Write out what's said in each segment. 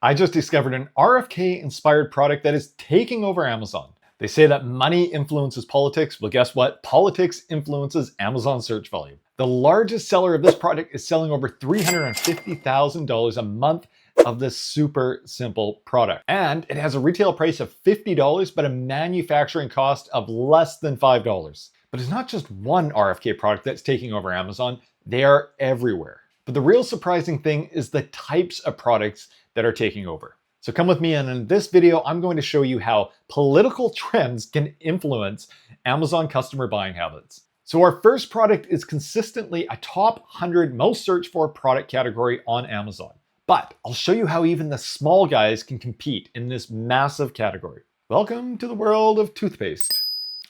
I just discovered an RFK-inspired product that is taking over Amazon. They say that money influences politics. Well, guess what? Politics influences Amazon search volume. The largest seller of this product is selling over $350,000 a month of this super simple product. And it has a retail price of $50, but a manufacturing cost of less than $5. But it's not just one RFK product that's taking over Amazon. They are everywhere. But the real surprising thing is the types of products that are taking over. So come with me, and in this video, I'm going to show you how political trends can influence Amazon customer buying habits. So our first product is consistently a top 100 most searched for product category on Amazon. But I'll show you how even the small guys can compete in this massive category. Welcome to the world of toothpaste.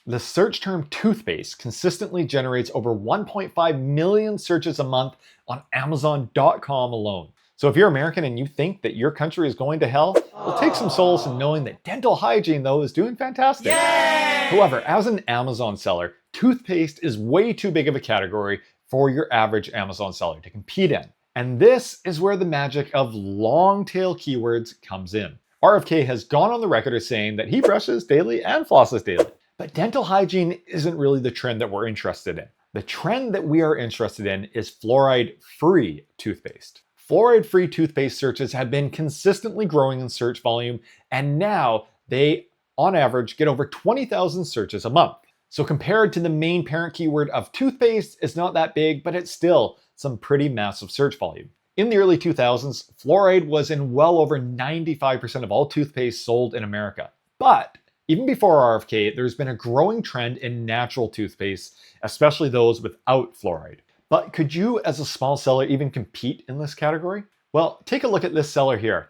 The search term toothpaste consistently generates over 1.5 million searches a month on Amazon.com alone. So if you're American and you think that your country is going to hell, well, take some solace in knowing that dental hygiene, though, is doing fantastic. Yay! However, as an Amazon seller, toothpaste is way too big of a category for your average Amazon seller to compete in. And this is where the magic of long tail keywords comes in. RFK has gone on the record as saying that he brushes daily and flosses daily. But dental hygiene isn't really the trend that we're interested in. The trend that we are interested in is fluoride-free toothpaste. Fluoride-free toothpaste searches have been consistently growing in search volume, and now they, on average, get over 20,000 searches a month. So compared to the main parent keyword of toothpaste, it's not that big, but it's still some pretty massive search volume. In the early 2000s, fluoride was in well over 95% of all toothpaste sold in America. But even before RFK, there's been a growing trend in natural toothpaste, especially those without fluoride. But could you, as a small seller, even compete in this category? Well, take a look at this seller here.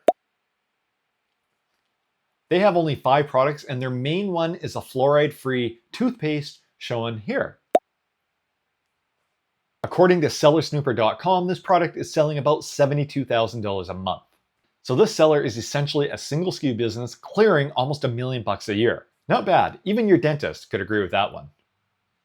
They have only 5 products, and their main one is a fluoride-free toothpaste shown here. According to sellersnooper.com, this product is selling about $72,000 a month. So this seller is essentially a single SKU business clearing almost $1 million a year. Not bad. Even your dentist could agree with that one.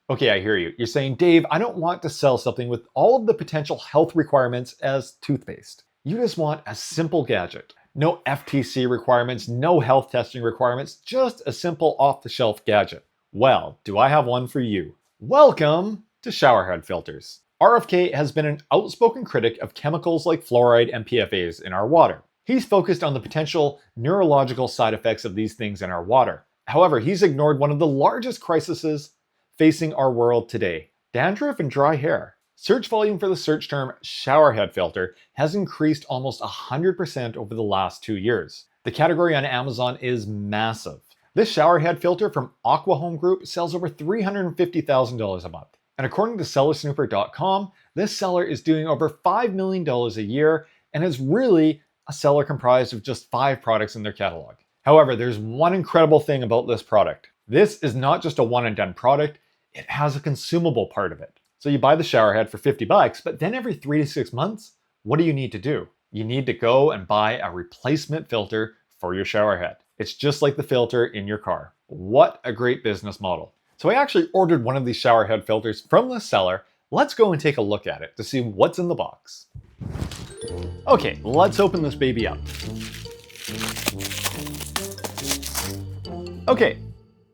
Okay, I hear you. You're saying, Dave, I don't want to sell something with all of the potential health requirements as toothpaste. You just want a simple gadget. No FTC requirements, no health testing requirements, just a simple off-the-shelf gadget. Well, do I have one for you. Welcome to showerhead filters. RFK has been an outspoken critic of chemicals like fluoride and PFAs in our water. He's focused on the potential neurological side effects of these things in our water. However, he's ignored one of the largest crises facing our world today: dandruff and dry hair. Search volume for the search term showerhead filter has increased almost 100% over the last 2 years. The category on Amazon is massive. This showerhead filter from Aqua Home Group sells over $350,000 a month. And according to sellersnooper.com, this seller is doing over $5 million a year and is really a seller comprised of just 5 products in their catalog. However, there's one incredible thing about this product. This is not just a one and done product. It has a consumable part of it. So you buy the shower head for $50, but then every 3 to 6 months, what do you need to do? You need to go and buy a replacement filter for your shower head. It's just like the filter in your car. What a great business model. So I actually ordered one of these shower head filters from the seller. Let's go and take a look at it to see what's in the box. Okay, let's open this baby up. Okay.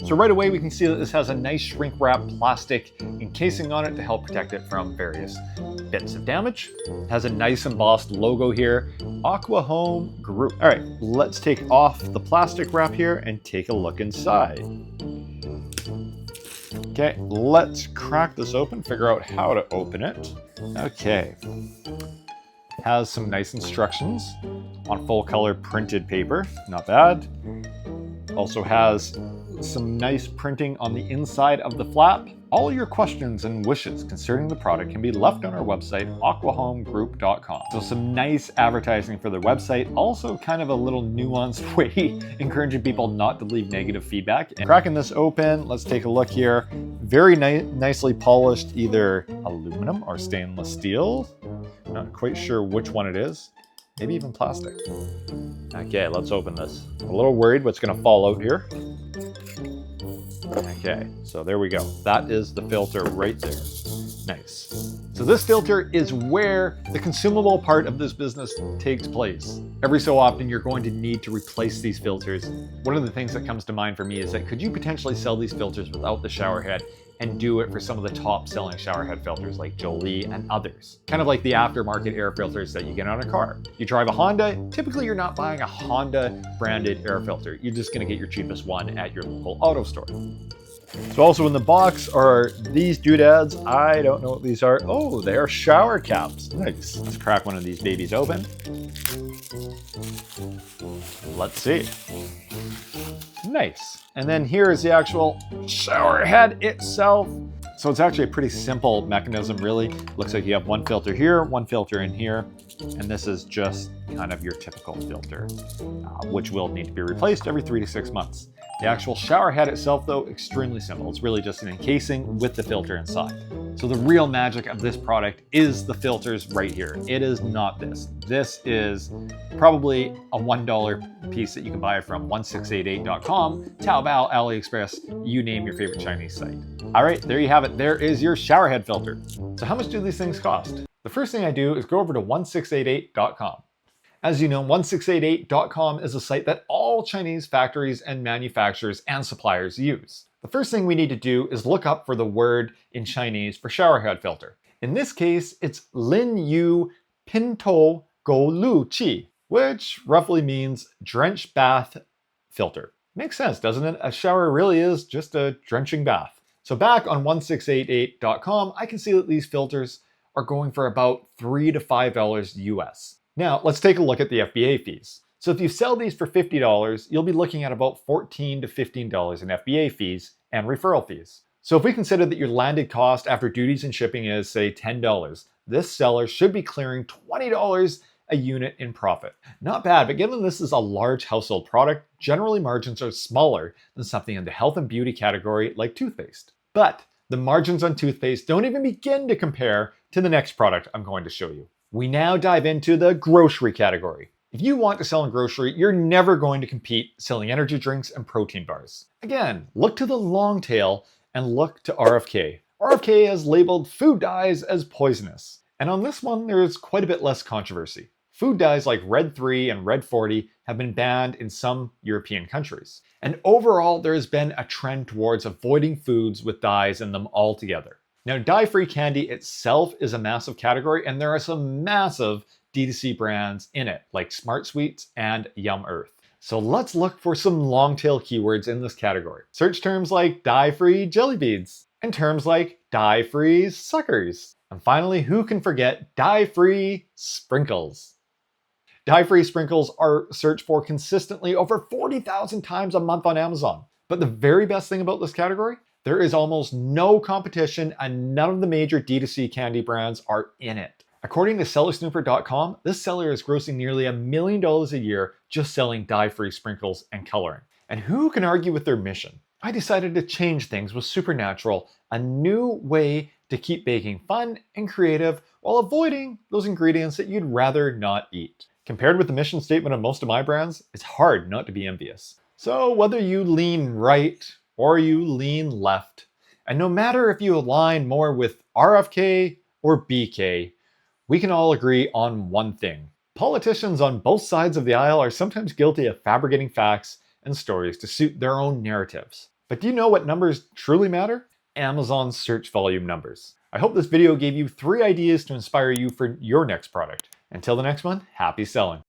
So right away we can see that this has a nice shrink wrap plastic encasing on it to help protect it from various bits of damage. It has a nice embossed logo here, Aqua Home Group. All right, let's take off the plastic wrap here and take a look inside. Okay, let's crack this open, figure out how to open it. Okay, has some nice instructions on full color printed paper, not bad. Also has some nice printing on the inside of the flap. All your questions and wishes concerning the product can be left on our website, aquahomegroup.com. So some nice advertising for their website, also kind of a little nuanced way encouraging people not to leave negative feedback. And cracking this open, let's take a look here. Very nicely polished, either aluminum or stainless steel. Not quite sure which one it is. Maybe even plastic. Okay, let's open this. I'm a little worried what's gonna fall out here. Okay, so there we go. That is the filter right there. Nice. So this filter is where the consumable part of this business takes place. Every so often, you're going to need to replace these filters. One of the things that comes to mind for me is that could you potentially sell these filters without the shower head and do it for some of the top selling shower head filters like Jolie and others? Kind of like the aftermarket air filters that you get on a car. You drive a Honda, typically you're not buying a Honda branded air filter. You're just gonna get your cheapest one at your local auto store. So also in the box are these doodads. I don't know what these are. Oh, they are shower caps. Nice. Let's crack one of these babies open. Let's see. Nice. And then here is the actual shower head itself. So it's actually a pretty simple mechanism, really. Looks like you have one filter here, one filter in here, and this is just kind of your typical filter, which will need to be replaced every 3 to 6 months. The actual shower head itself, though, extremely simple. It's really just an encasing with the filter inside. So the real magic of this product is the filters right here. It is not this. This is probably a $1 piece that you can buy from 1688.com, Taobao, AliExpress, you name your favorite Chinese site. All right, there you have it. There is your shower head filter. So how much do these things cost? The first thing I do is go over to 1688.com. As you know, 1688.com is a site that all Chinese factories and manufacturers and suppliers use. The first thing we need to do is look up for the word in Chinese for shower head filter. In this case, it's Lin Yu Pintou Go Lu Qi, which roughly means drench bath filter. Makes sense, doesn't it? A shower really is just a drenching bath. So back on 1688.com, I can see that these filters are going for about $3 to $5 US. Now, let's take a look at the FBA fees. So if you sell these for $50, you'll be looking at about $14 to $15 in FBA fees and referral fees. So if we consider that your landed cost after duties and shipping is, say, $10, this seller should be clearing $20 a unit in profit. Not bad, but given this is a large household product, generally margins are smaller than something in the health and beauty category like toothpaste. But the margins on toothpaste don't even begin to compare to the next product I'm going to show you. We now dive into the grocery category. If you want to sell in grocery, you're never going to compete selling energy drinks and protein bars. Again, look to the long tail and look to RFK. RFK has labeled food dyes as poisonous. And on this one, there's quite a bit less controversy. Food dyes like Red 3 and Red 40 have been banned in some European countries. And overall, there has been a trend towards avoiding foods with dyes in them altogether. Now, dye-free candy itself is a massive category, and there are some massive D2C brands in it, like Smart Sweets and Yum Earth. So let's look for some long-tail keywords in this category. Search terms like dye-free jelly beads, and terms like dye-free suckers. And finally, who can forget dye-free sprinkles? Dye-free sprinkles are searched for consistently over 40,000 times a month on Amazon. But the very best thing about this category? There is almost no competition and none of the major D2C candy brands are in it. According to sellersnooper.com, this seller is grossing nearly $1 million a year just selling dye-free sprinkles and coloring. And who can argue with their mission? I decided to change things with Supernatural, a new way to keep baking fun and creative while avoiding those ingredients that you'd rather not eat. Compared with the mission statement of most of my brands, it's hard not to be envious. So whether you lean right or you lean left, and no matter if you align more with RFK or BK, we can all agree on one thing. Politicians on both sides of the aisle are sometimes guilty of fabricating facts and stories to suit their own narratives. But do you know what numbers truly matter? Amazon's search volume numbers. I hope this video gave you 3 ideas to inspire you for your next product. Until the next one, happy selling.